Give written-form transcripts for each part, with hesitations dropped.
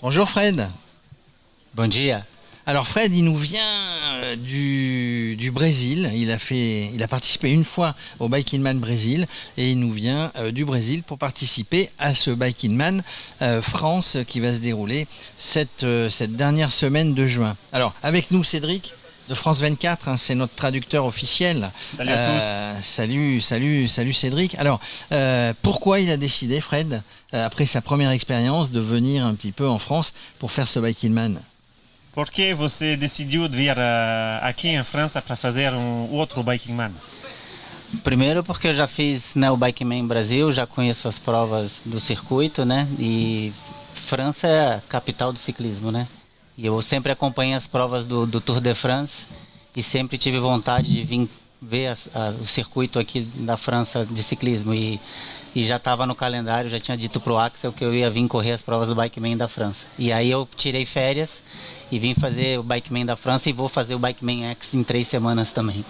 Bonjour Fred. Bom dia. Alors Fred, il nous vient du Brésil. Il a participé une fois au Biking Man Brésil et il nous vient du Brésil pour participer à ce Biking Man France qui va se dérouler cette dernière semaine de juin. Alors avec nous Cédric de France 24, hein, c'est notre traducteur officiel. Salut à tous. Salut Cédric. Alors pourquoi il a décidé Fred, après sa première expérience, de venir un petit peu en France pour faire ce Biking Man? Por que você decidiu de vir aqui em França para fazer outro Biking Man? Primeiro porque eu já fiz, né, o Bikeman Brasil, já conheço as provas do circuito, né? E França é a capital do ciclismo, né? E eu sempre acompanhei as provas do Tour de France e sempre tive vontade de vir ver o circuito aqui da França de ciclismo. E já estava no calendário, já tinha dito pro Axel que eu ia vir correr as provas do Bikeman da França. E aí eu tirei férias e vim fazer o Bikeman da França e vou fazer o Bikeman X em 3 semanas também.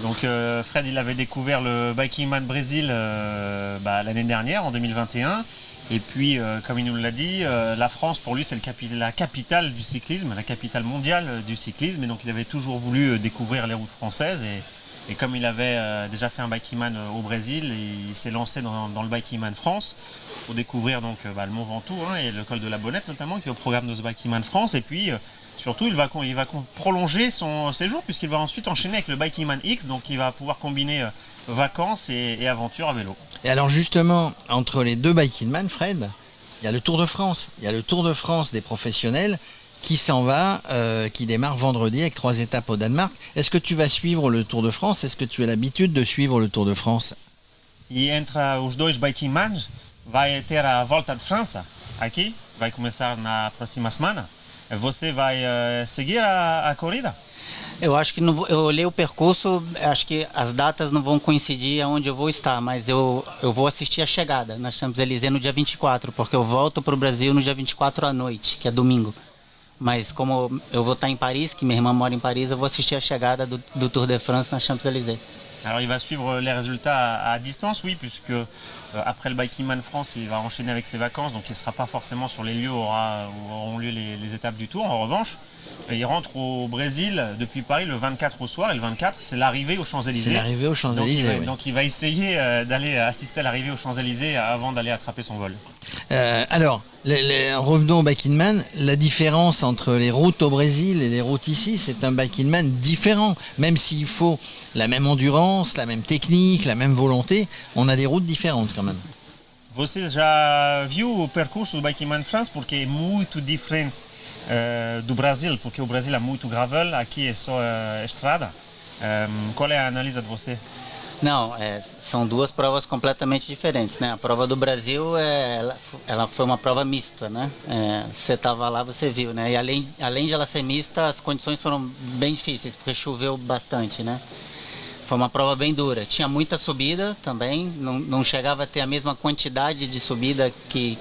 Donc Fred, il avait découvert le Biking Man Brésil l'année dernière, en 2021. Et puis, comme il nous l'a dit, la France, pour lui, c'est la capitale du cyclisme, la capitale mondiale du cyclisme. Et donc, il avait toujours voulu découvrir les routes françaises. Et comme il avait déjà fait un Biking Man au Brésil, il s'est lancé dans le Biking Man France pour découvrir donc, le Mont Ventoux, hein, et le col de la Bonnette notamment, qui est au programme de ce Biking Man France. Et puis, surtout, il va prolonger son séjour puisqu'il va ensuite enchaîner avec le Biking Man X. Donc, il va pouvoir combiner vacances et aventures à vélo. Et alors justement, entre les deux Biking Man, Fred, il y a le Tour de France. Il y a le Tour de France des professionnels qui s'en va, qui démarre vendredi avec 3 étapes au Danemark. Est-ce que tu vas suivre le Tour de France? Est-ce que tu as l'habitude de suivre le Tour de France? E entre os dois Biking Mans vai ter a Volta de França aqui, vai começar na próxima semana. Você vai seguir a corrida? Eu acho que eu olhei o percurso, acho que as datas não vão coincidir aonde eu vou estar, mas eu vou assistir a chegada na Champs-Élysées no dia 24, porque eu volto para o Brasil no dia 24 à noite, que é domingo. Mas como eu vou estar em Paris, que minha irmã mora em Paris, eu vou assistir a chegada do Tour de France na Champs-Élysées. Alors il va suivre les résultats à distance, oui, puisque après le Biking Man France, il va enchaîner avec ses vacances, donc il ne sera pas forcément sur les lieux où auront lieu les étapes du Tour. En revanche, il rentre au Brésil depuis Paris le 24 au soir, et le 24, c'est l'arrivée aux Champs-Élysées. C'est l'arrivée aux Champs-Élysées, oui. Donc il va essayer d'aller assister à l'arrivée aux Champs-Élysées avant d'aller attraper son vol. Alors, revenons au Biking Man. La différence entre les routes au Brésil et les routes ici, c'est un Biking Man différent. Même s'il faut la même endurance, la même technique, la même volonté, on a des routes différentes quand même. Você já viu o percurso do Biking Man France? Porque é muito diferente do Brasil, porque o Brasil é muito gravel, aqui é só estrada. Qual é a análise de você? Não, são duas provas completamente diferentes, né? A prova do Brasil, ela foi uma prova mista, né? Você estava lá, você viu, né? E além de ela ser mista, as condições foram bem difíceis, porque choveu bastante, né? Foi uma prova bem dura. Tinha muita subida também, não chegava a ter a mesma quantidade de subida que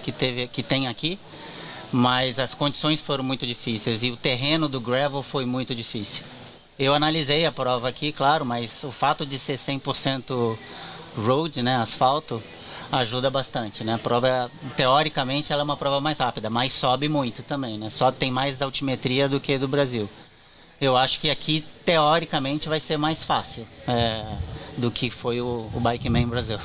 tem aqui, mas as condições foram muito difíceis e o terreno do gravel foi muito difícil. Eu analisei a prova aqui, claro, mas o fato de ser 100% road, né, asfalto, ajuda bastante, né? A prova, teoricamente, ela é uma prova mais rápida, mas sobe muito também, né? Tem mais altimetria do que do Brasil. Eu acho que aqui, teoricamente, vai ser mais fácil do que foi o Bikeman Brasil.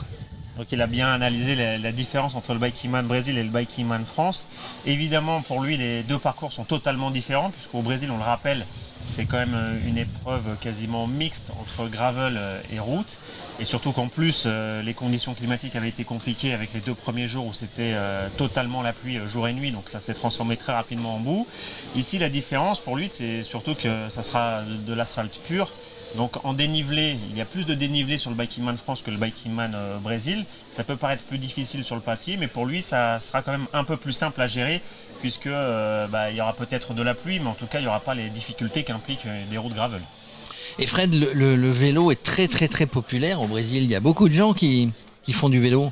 Donc il a bien analysé la différence entre le Biking Man Brésil et le Biking Man France. Évidemment, pour lui, les deux parcours sont totalement différents, puisqu'au Brésil, on le rappelle, c'est quand même une épreuve quasiment mixte entre gravel et route. Et surtout qu'en plus, les conditions climatiques avaient été compliquées avec les 2 premiers jours où c'était totalement la pluie jour et nuit. Donc ça s'est transformé très rapidement en boue. Ici, la différence pour lui, c'est surtout que ça sera de l'asphalte pur. Donc en dénivelé, il y a plus de dénivelé sur le Biking Man France que le Biking Man Brésil. Ça peut paraître plus difficile sur le papier, mais pour lui, ça sera quand même un peu plus simple à gérer, puisque il y aura peut-être de la pluie, mais en tout cas, il n'y aura pas les difficultés qu'impliquent des routes gravel. Et Fred, le vélo est très très très populaire au Brésil. Il y a beaucoup de gens qui font du vélo.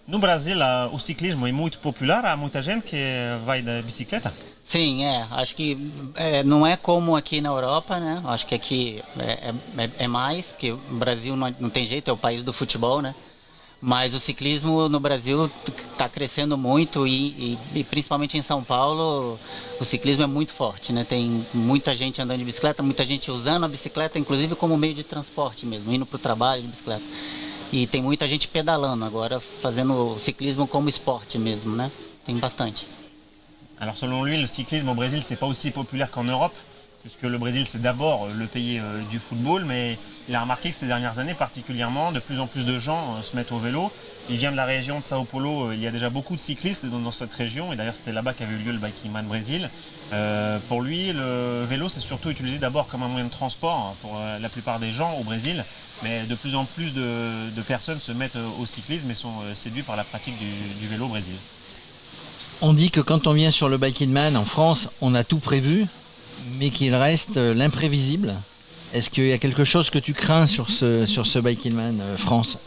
No Brasil, o ciclismo é muito popular, há muita gente que vai de bicicleta. Sim, acho que não é como aqui na Europa, né? Acho que aqui é mais, porque o Brasil não tem jeito, é o país do futebol, né? Mas o ciclismo no Brasil está crescendo muito e principalmente em São Paulo o ciclismo é muito forte, né? Tem muita gente andando de bicicleta, muita gente usando a bicicleta, inclusive como meio de transporte mesmo, indo para o trabalho de bicicleta. E tem muita gente pedalando agora, fazendo o ciclismo como esporte mesmo, né? Tem bastante. Alors selon lui, le cyclisme au Brésil, c'est pas aussi populaire qu'en Europe, puisque le Brésil c'est d'abord le pays du football, mais il a remarqué que ces dernières années particulièrement, de plus en plus de gens se mettent au vélo. Il vient de la région de Sao Paulo, il y a déjà beaucoup de cyclistes dans cette région, et d'ailleurs c'était là-bas qu'avait eu lieu le Biking-Man Brésil. Pour lui, le vélo c'est surtout utilisé d'abord comme un moyen de transport pour la plupart des gens au Brésil, mais de plus en plus de personnes se mettent au cyclisme et sont séduits par la pratique du vélo au Brésil. On dit que quand on vient sur le Biking-Man en France, on a tout prévu, mais qu'il reste l'imprévisible. Est-ce qu'il y a quelque chose que tu crains sur ce Biking-Man France?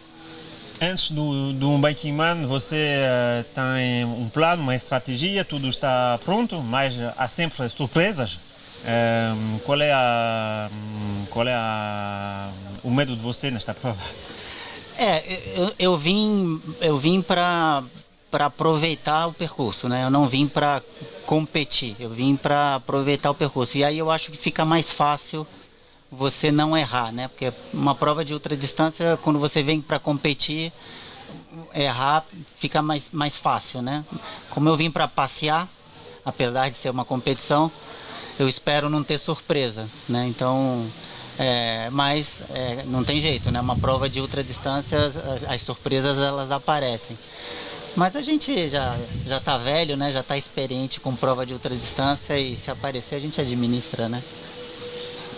Antes do Biking-Man, você tem plano, uma estratégia, tudo está pronto, mas há sempre surpresas. Qual é o medo de você nesta prova? Eu vim para aproveitar o percurso, né? Eu não vim para competir, eu vim para aproveitar o percurso. E aí eu acho que fica mais fácil você não errar, né? Porque uma prova de ultradistância, quando você vem para competir, errar fica mais fácil, né? Como eu vim para passear, apesar de ser uma competição, eu espero não ter surpresa, né? Então, mas não tem jeito, né? Uma prova de ultradistância, as surpresas elas aparecem. Mas a gente já está velho, né? Já está experiente com prova de ultradistância e se aparecer a gente administra, né?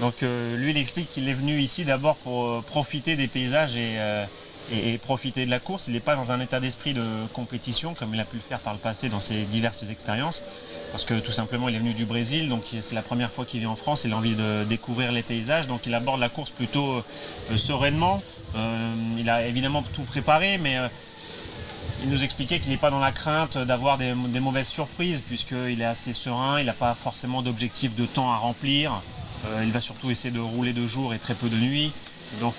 Donc lui il explique qu'il est venu ici d'abord pour profiter des paysages et profiter de la course. Il n'est pas dans un état d'esprit de compétition comme il a pu le faire par le passé dans ses diverses expériences. Parce que tout simplement il est venu du Brésil, donc c'est la première fois qu'il vient en France, il a envie de découvrir les paysages, donc il aborde la course plutôt sereinement. Il a évidemment tout préparé, mais il nous expliquait qu'il n'est pas dans la crainte d'avoir des mauvaises surprises, puisqu'il est assez serein, il n'a pas forcément d'objectif de temps à remplir. Il va surtout essayer de rouler de jour et très peu de nuit. Donc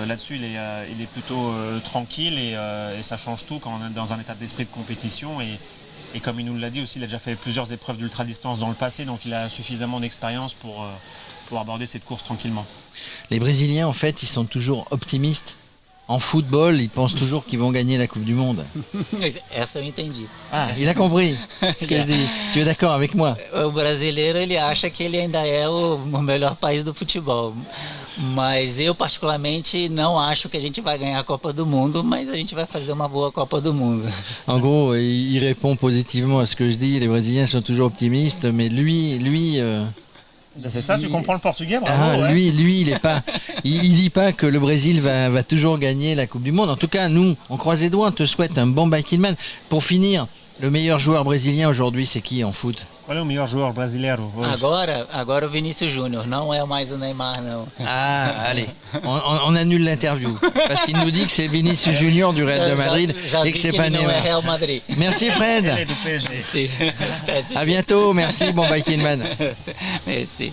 là-dessus, il est plutôt tranquille et ça change tout quand on est dans un état d'esprit de compétition. Et comme il nous l'a dit aussi, il a déjà fait plusieurs épreuves d'ultra-distance dans le passé, donc il a suffisamment d'expérience pour aborder cette course tranquillement. Les Brésiliens, en fait, ils sont toujours optimistes. En football, ils pensent toujours qu'ils vont gagner la Coupe du Monde. Essa eu entendi. Ah, il a compris ce que je dis. Tu es d'accord avec moi? O brasileiro ele acha que ele ainda é o melhor país do futebol. Mas eu particularmente não acho que a gente vai ganhar a Copa do Mundo, mas a gente vai fazer uma boa Copa do Mundo. En gros, il répond positivement à ce que je dis. Les Brésiliens sont toujours optimistes, mais lui. C'est ça, tu comprends le portugais, bravo. Ah, ouais. lui, il est pas. Il dit pas que le Brésil va toujours gagner la Coupe du Monde. En tout cas, nous, on croise les doigts, on te souhaite un bon Biking-Man. Pour finir, le meilleur joueur brésilien aujourd'hui, c'est qui en foot? Qual é o melhor jogador brasileiro hoje? Agora o Vinícius Júnior, não é mais o Neymar, não. Ah, allez, on annule l'interview. Parce qu'il nous dit que c'est Vinicius Junior du Real de Madrid et que c'est pas Neymar. Não é Neymar. Real Madrid. Merci Fred. Elle est du PSG. À bientôt, merci, bon Biking-Man. Merci.